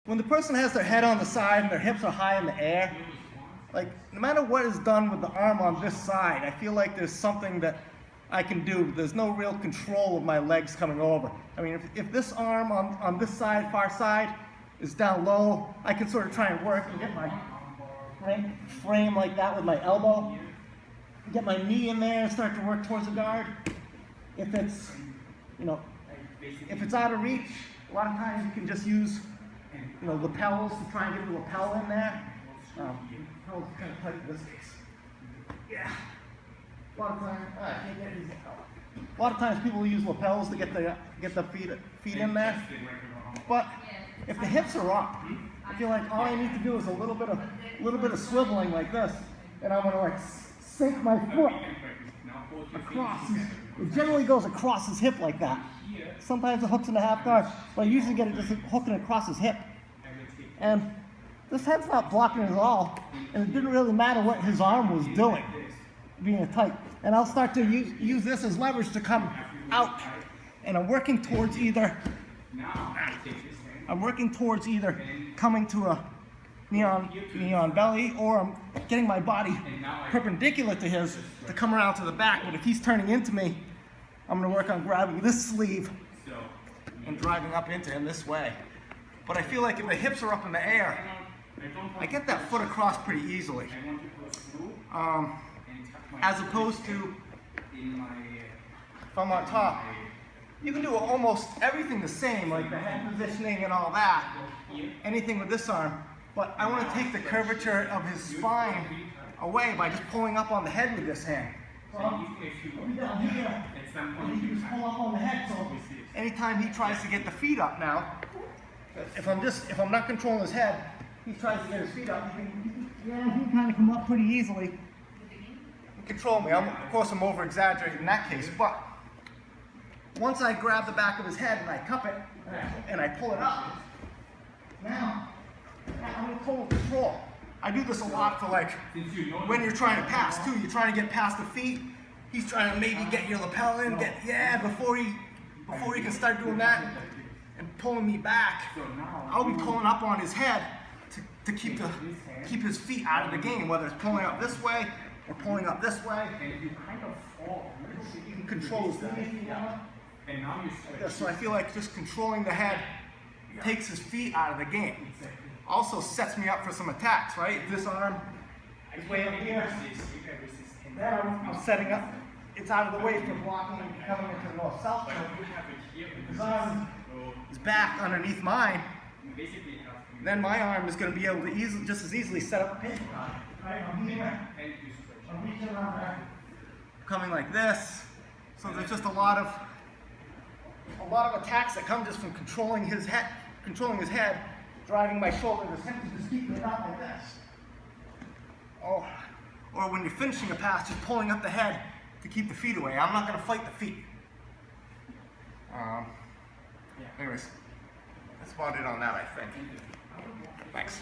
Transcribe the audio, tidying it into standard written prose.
when the person has their head on the side and their hips are high in the air, like no matter what is done with the arm on this side, I feel like there's something that I can do. There's no real control of my legs coming over. I mean, if this arm on this side, far side, is down low, I can sort of try and work and get my frame like that with my elbow, get my knee in there and start to work towards the guard. If it's, if it's out of reach, a lot of times you can just use, lapels to try and get the lapel in there. Lapel's kind of tight in this case. Yeah. A lot of times people use lapels to get the feet in there. But if the hips are up, I feel like all I need to do is a little bit of swiveling like this, and I'm gonna like sink my foot across. It generally goes across his hip like that. Sometimes it hooks in the half guard, but I usually get it just hooking across his hip. And this head's not blocking at all, and it didn't really matter what his arm was doing, being tight. And I'll start to use this as leverage to come out, and I'm working towards either coming to a knee on belly, or I'm getting my body perpendicular to his to come around to the back. But if he's turning into me, I'm going to work on grabbing this sleeve and driving up into him this way. But I feel like if the hips are up in the air, I get that foot across pretty easily. As opposed to if I'm on top, you can do almost everything the same, like the head positioning and all that, anything with this arm, but I want to take the curvature of his spine away by just pulling up on the head with this hand. So I'll be down here, and he can just pull up on the head, so anytime he tries to get the feet up now, if I'm not controlling his head, he tries to get his feet up, he can kind of come up pretty easily and control me. Of course, I'm over-exaggerating in that case, but once I grab the back of his head and I cup it and I pull it up, now I'm in total control. I do this a lot for like when you're trying to pass too. You're trying to get past the feet. He's trying to maybe get your lapel in, before he can start doing that and pulling me back. I'll be pulling up on his head to keep his feet out of the game, whether it's pulling up this way or pulling up this way. You can control his feet. So I feel like just controlling the head takes his feet out of the game. Also sets me up for some attacks, right? If this arm is way up here, then I'm setting up. It's out of the way for blocking and coming into the north-south choke. If his arm is back underneath mine, then my arm is going to be able to just as easily set up a pinch guard. Right? I'm here. I'm reaching around there. Coming like this. So there's just a lot of attacks that come just from controlling his head, driving my shoulder to just keeping it up like this. Or when you're finishing a pass, just pulling up the head to keep the feet away. I'm not going to fight the feet. Anyways, that's about it on that, I think. Thanks.